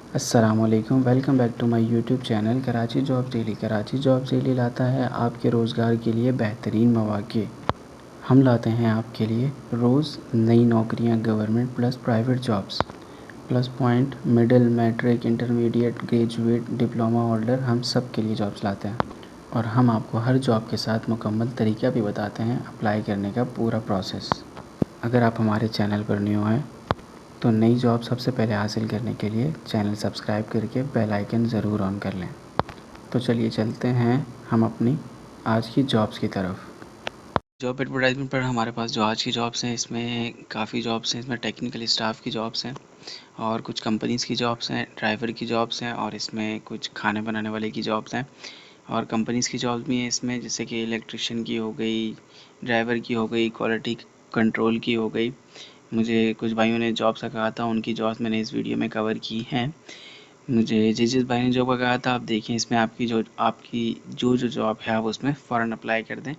अस्सलामुअलैकुम, welcome back to my YouTube channel Karachi job daily. Karachi job daily लाता है आपके रोज़गार के लिए बेहतरीन मौक़े। हम लाते हैं आपके लिए रोज़ नई नौकरियां, government plus private jobs, plus point, middle, matric, intermediate, graduate, diploma holder, हम सब के लिए जॉब्स लाते हैं। और हम आपको हर जॉब के साथ मुकम्मल तरीका भी बताते हैं अप्लाई करने का पूरा प्रोसेस। अगर आप हमारे चैनल पर न्यू हैं तो नई जॉब सबसे पहले हासिल करने के लिए चैनल सब्सक्राइब करके बेल आइकन ज़रूर ऑन कर लें। तो चलिए चलते हैं हम अपनी आज की जॉब्स की तरफ। जॉब एडवर्टाइजमेंट पर हमारे पास जो आज की जॉब्स हैं, इसमें काफ़ी जॉब्स हैं। इसमें टेक्निकल स्टाफ की जॉब्स हैं और कुछ कंपनीज़ की जॉब्स हैं, ड्राइवर की जॉब्स हैं और इसमें कुछ खाने बनाने वाले की जॉब्स हैं और कंपनीज़ की जॉब्स भी हैं इसमें, जैसे कि इलेक्ट्रिशियन की हो गई, ड्राइवर की हो गई, क्वालिटी कंट्रोल की हो गई। मुझे कुछ भाइयों ने जॉब्स का कहा था, उनकी जॉब्स मैंने इस वीडियो में कवर की हैं। मुझे जिस भाई ने जॉब का कहा था, आप देखें इसमें आपकी जो जॉब है आप उसमें फ़ौरन अप्लाई कर दें।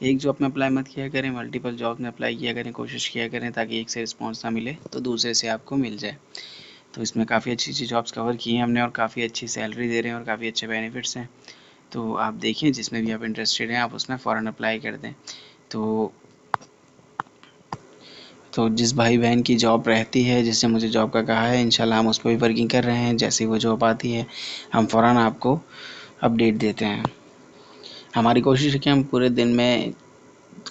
एक जॉब में अप्लाई मत किया करें, मल्टीपल जॉब में अप्लाई किया करें, कोशिश किया करें ताकि एक से रिस्पॉन्स ना मिले तो दूसरे से आपको मिल जाए। तो इसमें काफ़ी अच्छी जॉब्स कवर की हैं हमने और काफ़ी अच्छी सैलरी दे रहे हैं और काफ़ी अच्छे बेनिफिट्स हैं। तो आप देखिए, जिसमें भी आप इंटरेस्टेड हैं आप उसमें फ़ौरन अप्लाई कर दें। तो जिस भाई बहन की जॉब रहती है, जिससे मुझे जॉब का कहा है, इंशाल्लाह हम उस पर भी वर्किंग कर रहे हैं। जैसे ही वो जॉब आती है हम फ़ौरन आपको अपडेट देते हैं। हमारी कोशिश है कि हम पूरे दिन में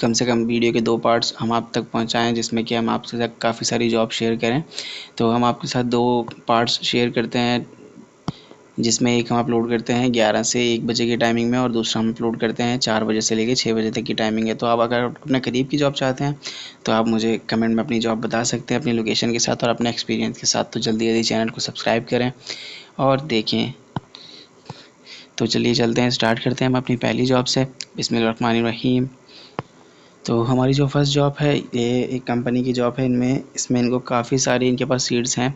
कम से कम वीडियो के 2 पार्ट्स हम आप तक पहुंचाएं, जिसमें कि हम आपसे तक काफ़ी सारी जॉब शेयर करें। तो हम आपके साथ 2 पार्ट्स शेयर करते हैं, जिसमें एक हम अपलोड करते हैं 11 से 1 बजे की टाइमिंग में और दूसरा हम अपलोड करते हैं 4 बजे से लेकर 6 बजे तक की टाइमिंग है। तो आप अगर अपने करीब की जॉब चाहते हैं तो आप मुझे कमेंट में अपनी जॉब बता सकते हैं अपनी लोकेशन के साथ और अपने एक्सपीरियंस के साथ। तो जल्दी जल्दी चैनल को सब्सक्राइब करें और देखें। तो चलिए चलते हैं, स्टार्ट करते हैं हम अपनी पहली जॉब से। बिस्मिल्लाहिर्रहमानिर्रहीम। तो हमारी जो फर्स्ट जॉब है, ये एक कंपनी की जॉब है। इसमें इनको काफ़ी सारी इनके पास सीट्स हैं,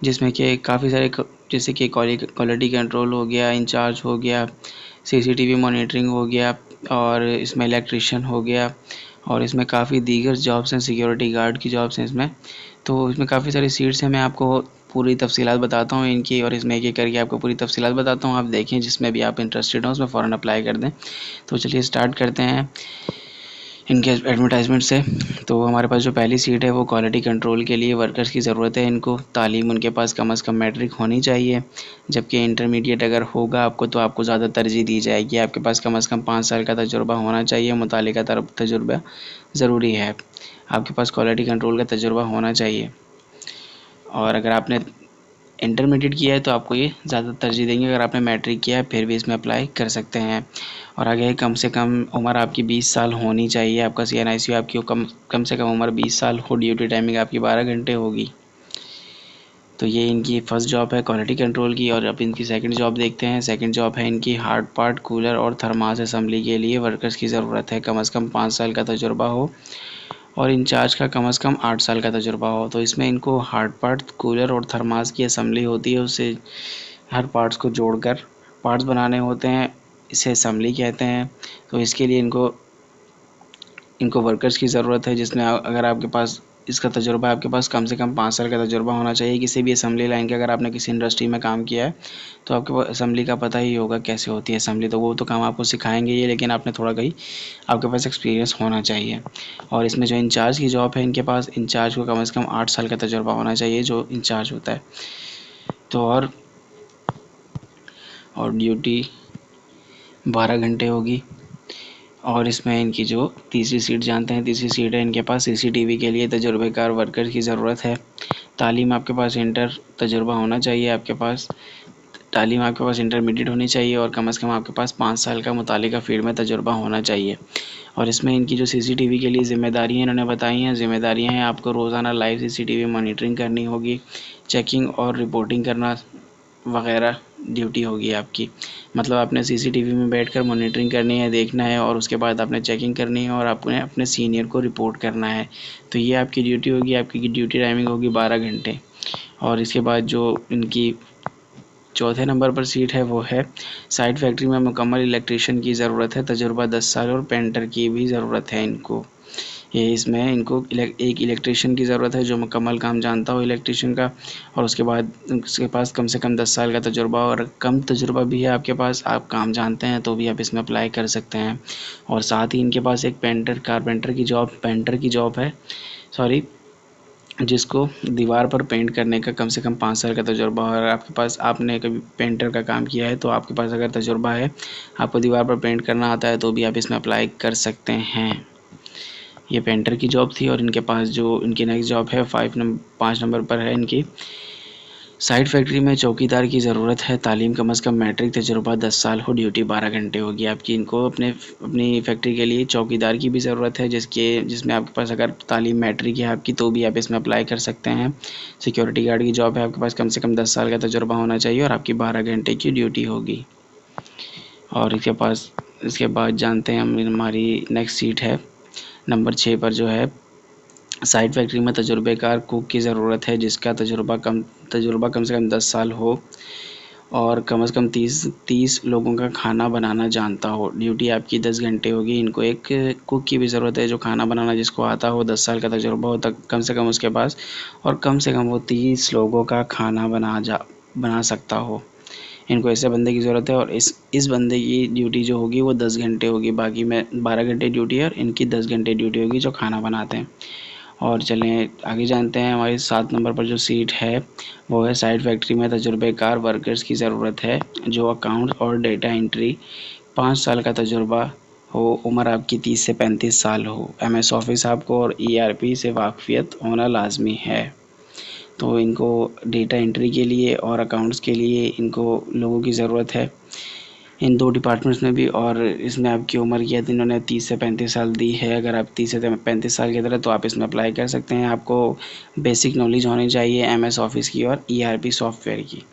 जिसमें कि काफ़ी सारे जैसे कि क्वालिटी कंट्रोल हो गया, इंचार्ज हो गया, सीसीटीवी मॉनिटरिंग हो गया और इसमें इलेक्ट्रिशियन हो गया और इसमें काफ़ी दीगर जॉब्स हैं, सिक्योरिटी गार्ड की जॉब्स हैं इसमें। तो इसमें काफ़ी सारी सीट्स हैं। मैं आपको पूरी तफसीलात बताता हूँ इनकी और इसमें एक-एक करके आपको पूरी तफसीलात बताता हूँ। आप देखें, जिसमें भी आप इंटरेस्टेड हो उसमें फ़ौरन अप्लाई कर दें। तो चलिए स्टार्ट करते हैं इनके एडवर्टाइजमेंट से। तो हमारे पास जो पहली सीट है वो क्वालिटी कंट्रोल के लिए वर्कर्स की ज़रूरत है। इनको तालीम उनके पास कम से कम मैट्रिक होनी चाहिए, जबकि इंटरमीडिएट अगर होगा आपको तो आपको ज़्यादा तरजीह दी जाएगी। आपके पास कम से कम 5 साल का तजुर्बा होना चाहिए, मुतालिका तजुर्बा ज़रूरी है। आपके पास क्वालिटी कंट्रोल का तजुर्बा होना चाहिए और अगर आपने इंटरमीडिएट किया है तो आपको ये ज़्यादा तरजीह देंगे। अगर आपने मैट्रिक किया है फिर भी इसमें अप्लाई कर सकते हैं। और आगे कम से कम उम्र आपकी 20 साल होनी चाहिए। आपका CNIC आपकी कम से कम उम्र 20 साल हो। ड्यूटी टाइमिंग आपकी 12 घंटे होगी। तो ये इनकी फ़र्स्ट जॉब है क्वालिटी कंट्रोल की। और अब इनकी सेकंड जॉब देखते हैं। सेकंड जॉब है इनकी हार्ड पार्ट, कूलर और थर्मास असेंबली के लिए वर्कर्स की ज़रूरत है। कम से कम 5 साल का तजुर्बा हो और इंचार्ज का कम से कम 8 साल का तजुर्बा हो। तो इसमें इनको हार्ड पार्ट, कूलर और थर्मास की असेंबली होती है, उससे हर पार्ट्स को जोड़कर पार्ट्स बनाने होते हैं, इसे असेंबली कहते हैं। तो इसके लिए इनको वर्कर्स की ज़रूरत है, जिसमें अगर आपके पास इसका तजुर्बा आपके पास कम से कम 5 साल का तजुर्बा होना चाहिए किसी भी असेंबली लाइन के। अगर आपने किसी इंडस्ट्री में काम किया है तो आपके पास असेंबली का पता ही होगा कैसे होती है असेंबली। तो वो तो काम आपको सिखाएंगे ये, लेकिन आपने थोड़ा कहीं आपके पास एक्सपीरियंस होना चाहिए। और इसमें जो इंचार्ज की जॉब है, इनके पास इंचार्ज को कम से कम 8 साल का तजुर्बा होना चाहिए जो इंचार्ज होता है। तो और ड्यूटी 12 घंटे होगी। और इसमें इनकी जो तीसरी सीट जानते हैं, तीसरी सीट है इनके पास CCTV के लिए तजुर्बेकार वर्कर की ज़रूरत है। तालीम आपके पास तजुर्बा होना चाहिए। आपके पास तालीम आपके पास इंटरमीडिएट होनी चाहिए और कम से कम आपके पास 5 साल का मुतालिका फील्ड में तजुर्बा होना चाहिए। और इसमें इनकी जो CCTV के लिए ज़िम्मेदारियाँ इन्होंने बताई हैं, ज़िम्मेदारियाँ हैं आपको रोज़ाना लाइव CCTV मॉनिटरिंग करनी होगी, चेकिंग और रिपोर्टिंग करना वगैरह ड्यूटी होगी आपकी। मतलब आपने CCTV में बैठकर मॉनिटरिंग करनी है, देखना है और उसके बाद आपने चेकिंग करनी है और आपने अपने सीनियर को रिपोर्ट करना है। तो ये आपकी ड्यूटी होगी। आपकी ड्यूटी टाइमिंग होगी 12 घंटे। और इसके बाद जो इनकी चौथे नंबर पर सीट है वो है साइड फैक्ट्री में मुकम्मल इलेक्ट्रिशियन की ज़रूरत है, तजुर्बा 10 साल और पेंटर की भी ज़रूरत है इनको। ये इसमें इनको एक इलेक्ट्रिशियन की ज़रूरत है जो मुकम्मल काम जानता हो इलेक्ट्रिशियन का, और उसके बाद उसके पास कम से कम 10 साल का तजुर्बा, और कम तजुर्बा भी है आपके पास, आप काम जानते हैं तो भी आप इसमें अप्लाई कर सकते हैं। और साथ ही इनके पास एक पेंटर की जॉब है, सॉरी, जिसको दीवार पर पेंट करने का कम से कम 5 साल का तजुर्बा है। और आपके पास, आपने कभी पेंटर का काम किया है तो आपके पास अगर तजुर्बा है, आपको दीवार पर पेंट करना आता है, तो भी आप इसमें अप्लाई कर सकते हैं। ये पेंटर की जॉब थी। और इनके पास जो इनकी नेक्स्ट जॉब है 5 नंबर पर है इनकी, साइड फैक्ट्री में चौकीदार की ज़रूरत है, तालीम कम से कम मैट्रिक तजुर्बा 10 साल हो, ड्यूटी 12 घंटे होगी आपकी। इनको अपनी फैक्ट्री के लिए चौकीदार की भी ज़रूरत है, जिसमें आपके पास अगर तालीम मैट्रिक है आपकी, तो भी आप इसमें अप्लाई कर सकते हैं। सिक्योरिटी गार्ड की जॉब है, आपके पास कम से कम 10 साल का तजुर्बा होना चाहिए और आपकी 12 घंटे की ड्यूटी होगी। और इसके बाद जानते हैं हम, हमारी नेक्स्ट सीट है नंबर 6 पर, जो है साइड फैक्ट्री में तजुर्बेकार कुक की ज़रूरत है, जिसका तजुर्बा कम से कम 10 साल हो और कम से कम 30 लोगों का खाना बनाना जानता हो। ड्यूटी आपकी 10 घंटे होगी। इनको एक कुक की भी ज़रूरत है जो खाना बनाना जिसको आता हो, 10 साल का तजुर्बा हो तक कम से कम उसके पास, और कम से कम वो 30 लोगों का खाना बना सकता हो। इनको ऐसे बंदे की ज़रूरत है। और इस बंदे की ड्यूटी जो होगी वो 10 घंटे होगी, बाकी में 12 घंटे ड्यूटी है, और इनकी 10 घंटे ड्यूटी होगी जो खाना बनाते हैं। और चलें आगे जानते हैं, हमारी 7 नंबर पर जो सीट है वो है साइड फैक्ट्री में तजुर्बेकार वर्कर्स की ज़रूरत है, जो अकाउंट और डेटा एंट्री 5 साल का तजुर्बा हो, उम्र आपकी 30 से 35 साल हो, MS ऑफिस आपको और ERP से वाकफियत होना लाजमी है। तो इनको डेटा एंट्री के लिए और अकाउंट्स के लिए इनको लोगों की ज़रूरत है इन 2 डिपार्टमेंट्स में भी। और इसमें आपकी उम्र की तो इन्होंने 30 से 35 साल दी है। अगर आप 30 से 35 साल की तरह, तो आप इसमें अप्लाई कर सकते हैं। आपको बेसिक नॉलेज होनी चाहिए MS ऑफिस की और ERP सॉफ्टवेयर की।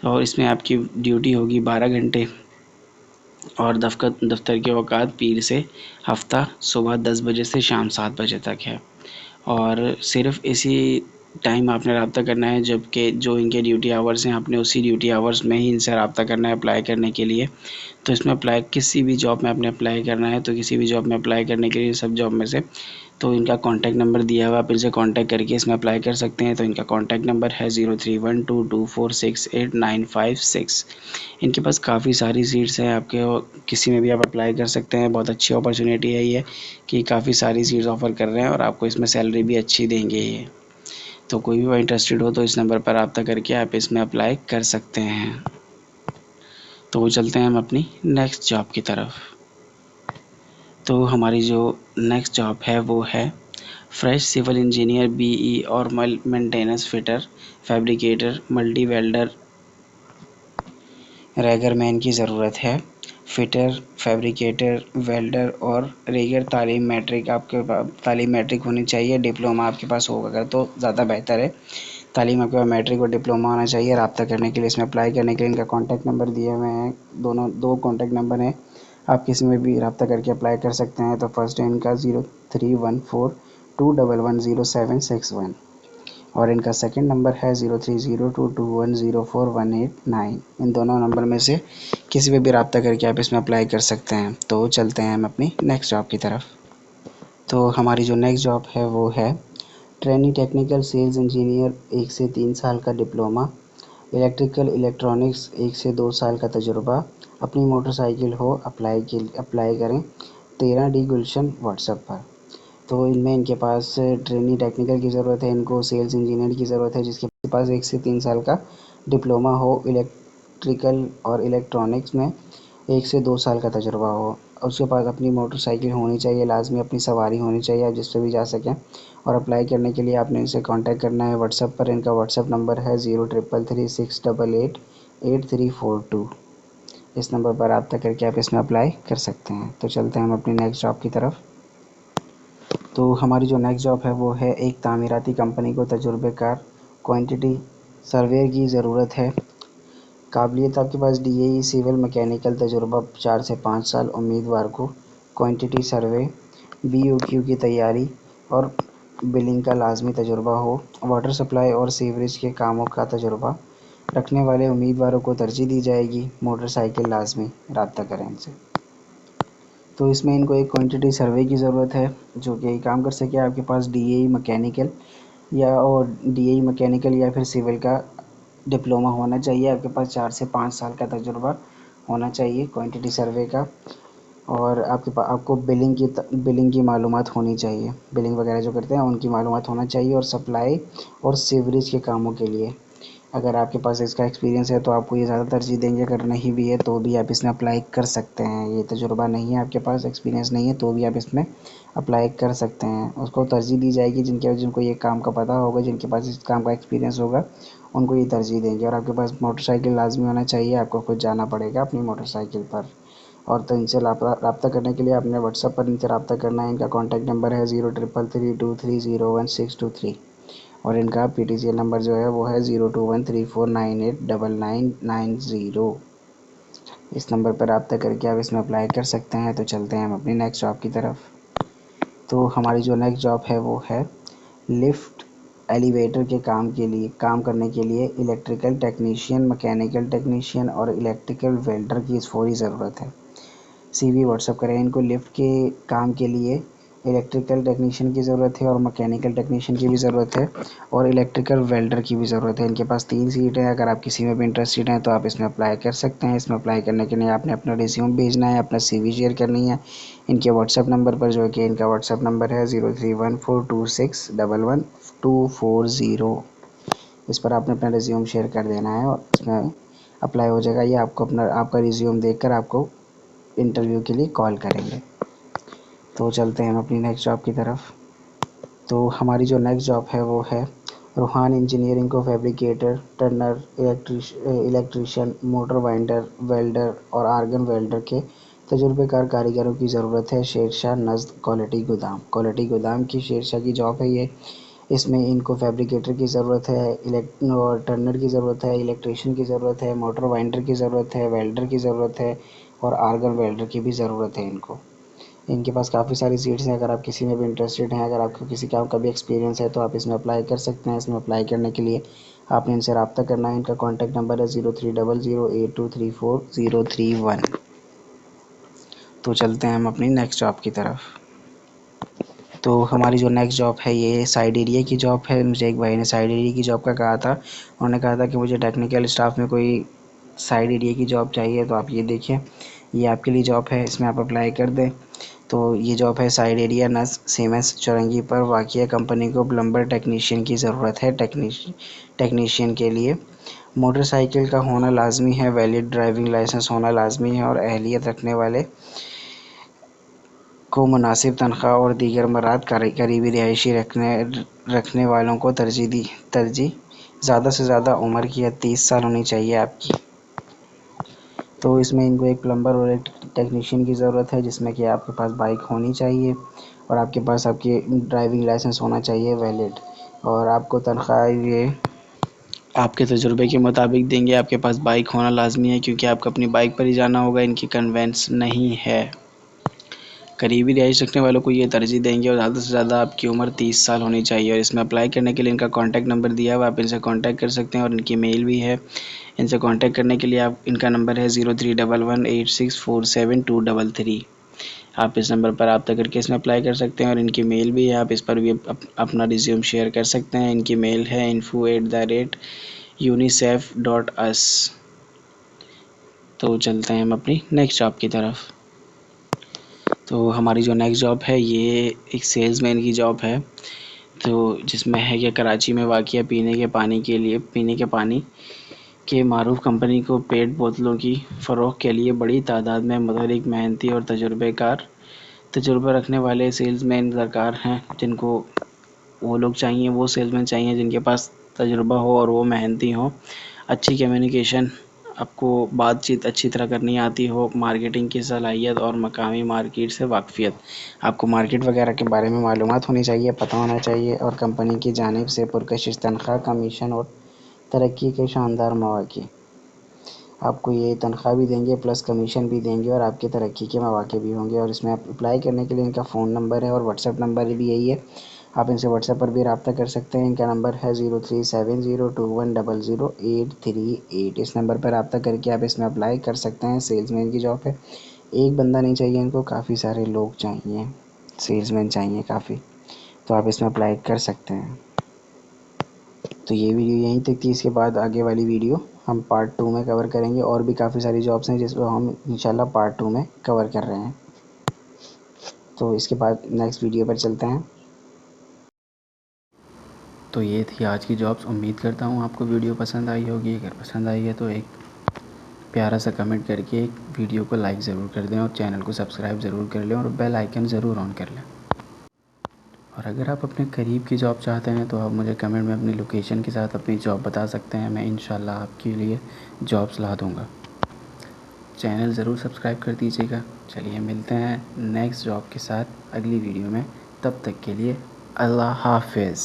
और इसमें आपकी ड्यूटी होगी 12 घंटे, और दफ्तर के औकात पीर से हफ्ता सुबह 10 बजे से शाम 7 बजे तक है। और सिर्फ इसी टाइम आपने रब्ता करना है, जबकि जो इनके ड्यूटी आवर्स हैं, आपने उसी ड्यूटी आवर्स में ही इनसे रब्ता करना है अप्लाई करने के लिए। तो इसमें किसी भी जॉब में आपने अप्लाई करना है, तो किसी भी जॉब में अप्लाई करने के लिए, सब जॉब में से, तो इनका कॉन्टैक्ट नंबर दिया हुआ, आप इनसे कॉन्टैक्ट करके इसमें अप्लाई कर सकते हैं। तो इनका कॉन्टैक्ट नंबर है 0312246896। इनके पास काफ़ी सारी सीट्स हैं आपके, किसी में भी आप अप्लाई कर सकते हैं। बहुत अच्छी अपॉर्चुनिटी है ये, कि काफ़ी सारी सीट्स ऑफ़र कर रहे हैं और आपको इसमें सैलरी भी अच्छी देंगे ये। तो कोई भी इंटरेस्टेड हो तो इस नंबर पर रब्ता करके आप इसमें अप्लाई कर सकते हैं। तो चलते हैं हम अपनी नेक्स्ट जॉब की तरफ। तो हमारी जो नेक्स्ट जॉब है वो है फ्रेश सिविल इंजीनियर BE और maintenance fitter, fabricator, multi welder, रैगरमैन की ज़रूरत है। फिटर, फैब्रिकेटर, वेल्डर और रेगर आपके पास तालीम मैट्रिक होनी चाहिए। डिप्लोमा आपके पास होगा अगर तो ज़्यादा बेहतर है। तालीम आपके पास मैट्रिक और डिप्लोमा होना चाहिए। रब्ता करने के लिए, इसमें अप्लाई करने के लिए इनका कॉन्टैक्ट नंबर दिए हुए हैं, दो कॉन्टैक्ट नंबर हैं, आप किसी में भी रब्ता करके अप्लाई कर सकते हैं। तो फर्स्ट है इनका 031421100761, और इनका सेकंड नंबर है 0302210418 इन दोनों नंबर में से किसी पे भी रब्ता करके आप इसमें अप्लाई कर सकते हैं। तो चलते हैं हम अपनी नेक्स्ट जॉब की तरफ। तो हमारी जो नेक्स्ट जॉब है वो है ट्रेनी टेक्निकल सेल्स इंजीनियर, 1 से 3 साल का डिप्लोमा, इलेक्ट्रिकल इलेक्ट्रॉनिक्स 1 से 2 साल का तजुर्बा, अपनी मोटरसाइकिल हो, अप्लाई करें 13D गुलशन व्हाट्सएप पर। तो इनमें इनके पास ट्रेनी टेक्निकल की ज़रूरत है, इनको सेल्स इंजीनियर की ज़रूरत है जिसके पास 1 से 3 साल का डिप्लोमा हो, इलेक्ट्रिकल और इलेक्ट्रॉनिक्स में 1 से 2 साल का तजुर्बा हो, उसके पास अपनी मोटरसाइकिल होनी चाहिए, लाजमी अपनी सवारी होनी चाहिए, आप जिस पर भी जा सकें। और अप्लाई करने के लिए आपने इनसे कांटेक्ट करना है व्हाट्सएप पर। इनका व्हाट्सएप नंबर है 0333688842। इस नंबर पर रब्ता करके आप इसमें अप्लाई कर सकते हैं। तो चलते हैं हम अपनी नेक्स्ट जॉब की तरफ। तो हमारी जो नेक्स्ट जॉब है वो है एक तामीराती कंपनी को तजुर्बेकार क्वांटिटी सर्वेयर की ज़रूरत है। काबिलियत आपके पास DAE सिविल मैकेनिकल तजुर्बा 4 से 5 साल उम्मीदवार को, क्वांटिटी सर्वे, BOQ की तैयारी और बिलिंग का लाजमी तजुर्बा हो, वाटर सप्लाई और सीवरेज के कामों का तजुर्बा रखने वाले उम्मीदवारों को तरजीह दी जाएगी। मोटरसाइकिल लाजमी, रब्ता करें इनसे। तो इसमें इनको एक क्वांटिटी सर्वे की ज़रूरत है जो कि काम कर सके। आपके पास DAE मैकेनिकल या फिर सिविल का डिप्लोमा होना चाहिए। आपके पास 4 से 5 साल का तजुर्बा होना चाहिए क्वांटिटी सर्वे का। और आपको बिलिंग की मालूमात होनी चाहिए। बिलिंग वगैरह जो करते हैं उनकी मालूमात होना चाहिए। और सप्लाई और सीवरेज के कामों के लिए अगर आपके पास इसका एक्सपीरियंस है तो आपको ये ज़्यादा तरजीह देंगे। अगर नहीं भी है तो भी आप इसमें अप्लाई कर सकते हैं। ये तजुर्बा नहीं है, आपके पास एक्सपीरियंस नहीं है तो भी आप इसमें अप्लाई कर सकते हैं। उसको तरजीह दी जाएगी जिनको ये काम का पता होगा, जिनके पास इस काम का एक्सपीरियंस होगा, उनको ये तरजीह देंगे। और आपके पास मोटरसाइकिल लाजमी होना चाहिए। आपको खुद जाना पड़ेगा अपनी मोटरसाइकिल पर। और तो इनसे रब्ता करने के लिए आपने व्हाट्सएप पर इनसे रब्ता करना है। इनका कॉन्टैक्ट नंबर है 0333230163 और इनका PTCL नंबर जो है वो है 0213498990। इस नंबर पर रब्ता करके आप इसमें अप्लाई कर सकते हैं। तो चलते हैं हम अपनी नेक्स्ट जॉब की तरफ। तो हमारी जो नेक्स्ट जॉब है वो है लिफ्ट एलिवेटर के काम करने के लिए इलेक्ट्रिकल टेक्नीशियन, मैकेनिकल टेक्नीशियन और इलेक्ट्रिकल वेल्डर की इस फौरी ज़रूरत है। CV व्हाट्सअप करें। इनको लिफ्ट के काम के लिए इलेक्ट्रिकल टेक्नीशियन की ज़रूरत है और मैकेनिकल टेक्नीशियन की भी ज़रूरत है और इलेक्ट्रिकल वेल्डर की भी ज़रूरत है। इनके पास 3 सीट है। अगर आप किसी में भी इंटरेस्टेड हैं तो आप इसमें अप्लाई कर सकते हैं। इसमें अप्लाई करने के लिए आपने अपना रिज्यूम भेजना है, अपना CV शेयर करनी है इनके व्हाट्सएप नंबर पर, जो कि इनका व्हाट्सएप नंबर है 031426111240। इस पर आपने अपना रिज्यूम शेयर कर देना है और इसमें अप्लाई हो जाएगा। ये आपका रिज्यूम देखकर आपको इंटरव्यू के लिए कॉल करेंगे। तो चलते हैं हम अपनी नेक्स्ट जॉब की तरफ। तो हमारी जो नेक्स्ट जॉब है वो है रूहान इंजीनियरिंग को fabricator, Turner, electrician, motor winder, welder और आर्गन वेल्डर के तजुर्बेकार कारीगरों की ज़रूरत है। शेरशाह नज़्द क्वालिटी गोदाम की शेरशाह की जॉब है ये। इसमें इनको फैब्रिकेटर की ज़रूरत है, और टर्नर की ज़रूरत है, इलेक्ट्रीशियन की ज़रूरत है, मोटर वाइंडर की ज़रूरत है, वेल्डर की ज़रूरत है और आर्गन वेल्डर की भी ज़रूरत है इनको। इनके पास काफ़ी सारी सीट्स हैं। अगर आप किसी में भी इंटरेस्टेड हैं, अगर आपको किसी काम का भी एक्सपीरियंस है तो आप इसमें अप्लाई कर सकते हैं। इसमें अप्लाई करने के लिए आपने इनसे रब्ता करना है। इनका कॉन्टैक्ट नंबर है 030082343031। तो चलते हैं हम अपनी नेक्स्ट जॉब की तरफ। तो हमारी जो नेक्स्ट जॉब है ये साइड एरिया की जॉब है। मुझे एक भाई ने साइड एरिया की जॉब का कहा था। उन्होंने कहा था कि मुझे टेक्निकल स्टाफ में कोई साइड एरिया की जॉब चाहिए। तो आप ये देखिए, ये आपके लिए जॉब है, इसमें आप अप्लाई कर दें। तो ये जॉब है साइड एरिया नस सीमेंस चौरंगी पर वाक़िया कंपनी को प्लम्बर टेक्नीशियन की ज़रूरत है। टेक्नीशियन के लिए मोटरसाइकिल का होना लाजमी है, वैलिड ड्राइविंग लाइसेंस होना लाजमी है और अहलियत रखने वाले को मुनासिब तनख्वाह और दीगर मराद करीबी रिहायशी रखने वालों को तरजीह ज़्यादा से ज़्यादा उम्र की 30 साल होनी चाहिए आपकी। तो इसमें इनको एक प्लम्बर और एक टेक्नीशियन की ज़रूरत है, जिसमें कि आपके पास बाइक होनी चाहिए और आपके पास आपकी ड्राइविंग लाइसेंस होना चाहिए वैलिड। और आपको तनख्वाह ये आपके तजुर्बे के मुताबिक देंगे। आपके पास बाइक होना लाजमी है क्योंकि आपको अपनी बाइक पर ही जाना होगा। इनकी कन्वेंस नहीं है। करीबी रिहाइश रखने वालों को ये तरजीह देंगे और ज़्यादा से ज़्यादा आपकी उम्र 30 साल होनी चाहिए। और इसमें अप्लाई करने के लिए इनका कॉन्टैक्ट नंबर दिया हुआ, आप इनसे कॉन्टैक्ट कर सकते हैं और इनकी मेल भी है। इनसे कॉन्टैक्ट करने के लिए आप इनका नंबर है 031186472333। आप इस नंबर पर रब्ता करके इसमें अप्लाई कर सकते हैं और इनकी मेल भी है, आप इस पर भी अपना रिज्यूम शेयर कर सकते हैं। इनकी मेल है info@unicef.us। तो चलते हैं हम अपनी नेक्स्ट जॉब की तरफ। तो हमारी जो नेक्स्ट जॉब है ये एक सेल्समैन की जॉब है। तो जिसमें है कि कराची में वाक़िया पीने के पानी के मारूफ कंपनी को पेट बोतलों की फ़रोख्त के लिए बड़ी तादाद में मुतहरिक, मेहनती और तजुर्बा रखने वाले सेल्समैन दरकार हैं। जिनको वो लोग चाहिए, वो सेल्समैन चाहिए जिनके पास तजुर्बा हो और वो मेहनती हो, अच्छी कम्युनिकेशन, आपको बातचीत अच्छी तरह करनी आती हो, मार्केटिंग की सलाहियत और मकामी मार्केट से वाकफ़ियत। आपको मार्केट वगैरह के बारे में मालूमात होनी चाहिए, पता होना चाहिए और कंपनी की जानिब से पुरकशिश तनख्वाह, कमीशन और तरक्की के शानदार मौक़े। आपको ये तनख्वाह भी देंगे प्लस कमीशन भी देंगे और आपके तरक्की के मौक़े भी होंगे। और इसमें आप अप्लाई करने के लिए इनका फ़ोन नंबर है और व्हाट्सएप नंबर भी यही है। आप इनसे व्हाट्सएप पर भी रब्ता कर सकते हैं। इनका नंबर है 037021000838। इस नंबर पर रब्ता करके आप इसमें अप्लाई कर सकते हैं। सेल्समैन की जॉब है। एक बंदा नहीं चाहिए इनको, काफ़ी सारे लोग चाहिए, सेल्समैन चाहिए काफ़ी। तो आप इसमें अप्लाई कर सकते हैं। तो ये वीडियो यहीं तक थी। इसके बाद आगे वाली वीडियो हम पार्ट 2 में कवर करेंगे। और भी काफ़ी सारी जॉब्स हैं जिसको हम इंशाल्लाह पार्ट 2 में कवर कर रहे हैं। तो इसके बाद नेक्स्ट वीडियो पर चलते हैं। तो ये थी आज की जॉब्स। उम्मीद करता हूँ आपको वीडियो पसंद आई होगी। अगर पसंद आई है तो एक प्यारा सा कमेंट करके एक वीडियो को लाइक ज़रूर कर दें और चैनल को सब्सक्राइब ज़रूर कर लें और बेल आइकन ज़रूर ऑन कर लें। और अगर आप अपने करीब की जॉब चाहते हैं तो आप मुझे कमेंट में अपनी लोकेशन के साथ अपनी जॉब बता सकते हैं। मैं इंशाल्लाह आपके लिए जॉब्स ला दूँगा। चैनल ज़रूर सब्सक्राइब कर दीजिएगा। चलिए मिलते हैं नेक्स्ट जॉब के साथ अगली वीडियो में। तब तक के लिए अल्लाह हाफ़िज़।